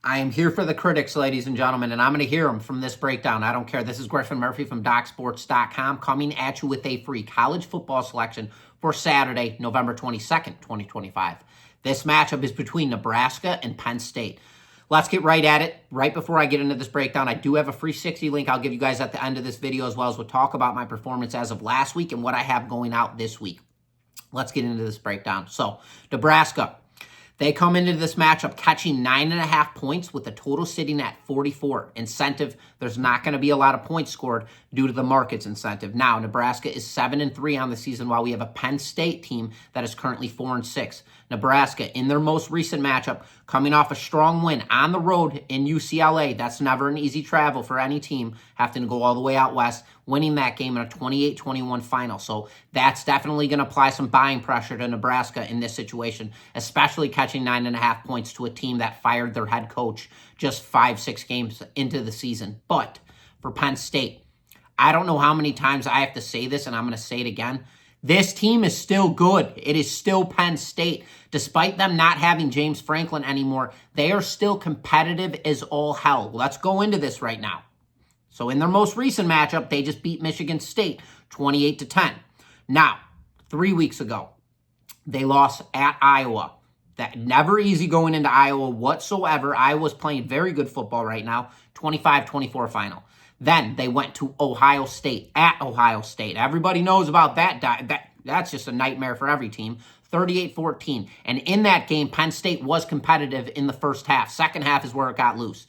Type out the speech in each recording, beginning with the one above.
I am here for the critics, ladies and gentlemen, and I'm going to hear them from this breakdown. I don't care. This is Griffin Murphy from docsports.com coming at you with a free college football selection for Saturday, November 22nd, 2025. This matchup is between Nebraska and Penn State. Let's get right at it. Right before I get into this breakdown, I do have a free 60 link I'll give you guys at the end of this video, as well as we'll talk about my performance as of last week and what I have going out this week. Let's get into this breakdown. So, Nebraska. They come into this matchup catching 9.5 points with the total sitting at 44. Incentive, there's not going to be a lot of points scored due to the market's incentive. Now, Nebraska is 7-3 on the season, while we have a Penn State team that is currently 4-6. Nebraska, in their most recent matchup, coming off a strong win on the road in UCLA. That's never an easy travel for any team, having to go all the way out west, winning that game in a 28-21 final. So that's definitely going to apply some buying pressure to Nebraska in this situation, especially catching 9.5 points to a team that fired their head coach just 5-6 games into the season. But for Penn State, I don't know how many times I have to say this, and I'm going to say it again. This team is still good. It is still Penn State. Despite them not having James Franklin anymore, they are still competitive as all hell. Let's go into this right now. So in their most recent matchup, they just beat Michigan State 28-10. Now, 3 weeks ago, they lost at Iowa. That never easy going into Iowa whatsoever. Iowa's playing very good football right now. 25-24 final. Then they went to Ohio State, at Ohio State. Everybody knows about that. That's just a nightmare for every team. 38-14. And in that game, Penn State was competitive in the first half. Second half is where it got loose.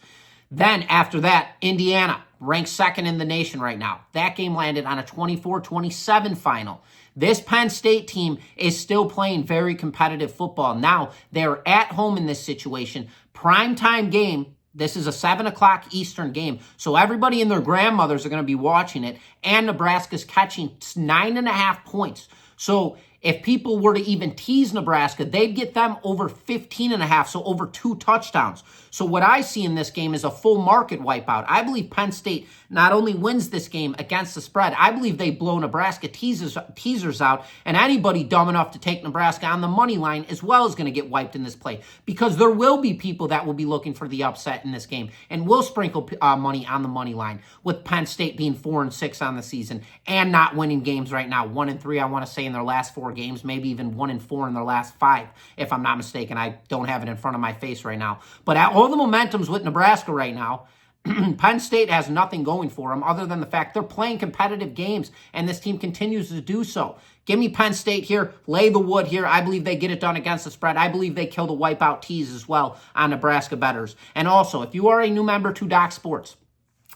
Then after that, Indiana, ranked second in the nation right now. That game landed on a 24-27 final. This Penn State team is still playing very competitive football. Now, they're at home in this situation. Primetime game. This is a 7 o'clock Eastern game, so everybody and their grandmothers are going to be watching it, and Nebraska's catching 9.5 points. So if people were to even tease Nebraska, they'd get them over 15.5, so over 2 touchdowns. So what I see in this game is a full market wipeout. I believe Penn State not only wins this game against the spread, I believe they blow Nebraska teasers out, and anybody dumb enough to take Nebraska on the money line as well is going to get wiped in this play, because there will be people that will be looking for the upset in this game and will sprinkle money on the money line, with Penn State being 4-6 on the season and not winning games right now. 1-3, I want to say, in their last 4 games, maybe even 1-4 in their last 5, if I'm not mistaken. I don't have it in front of my face right now. But all the momentum's with Nebraska right now. Penn State has nothing going for them other than the fact they're playing competitive games, and this team continues to do so. Give me Penn State here. Lay the wood here. I believe they get it done against the spread. I believe they kill the wipeout tease as well on Nebraska bettors. And also, if you are a new member to Doc Sports,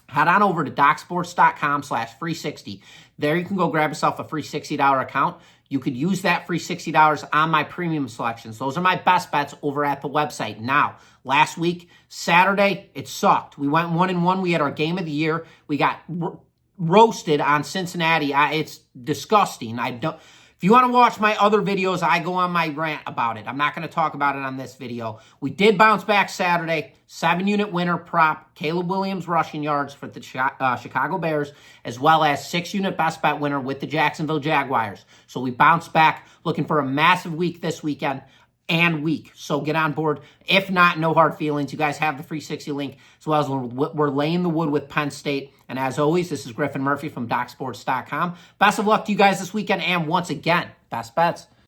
head on over to docsports.com/free60. There you can go grab yourself a free $60 account. You could use that free $60 on my premium selections. Those are my best bets over at the website. Now, last week, Saturday, it sucked. We went 1-1. We had our game of the year. We got roasted on Cincinnati. It's disgusting. If you want to watch my other videos, I go on my rant about it. I'm not going to talk about it on this video. We did bounce back Saturday. 7-unit winner prop, Caleb Williams rushing yards for the Chicago Bears, as well as 6-unit best bet winner with the Jacksonville Jaguars. So we bounced back, looking for a massive week this weekend and week. So get on board. If not, no hard feelings. You guys have the free 60 link, as well as we're laying the wood with Penn State. And as always, this is Griffin Murphy from docsports.com. Best of luck to you guys this weekend, and once again, best bets.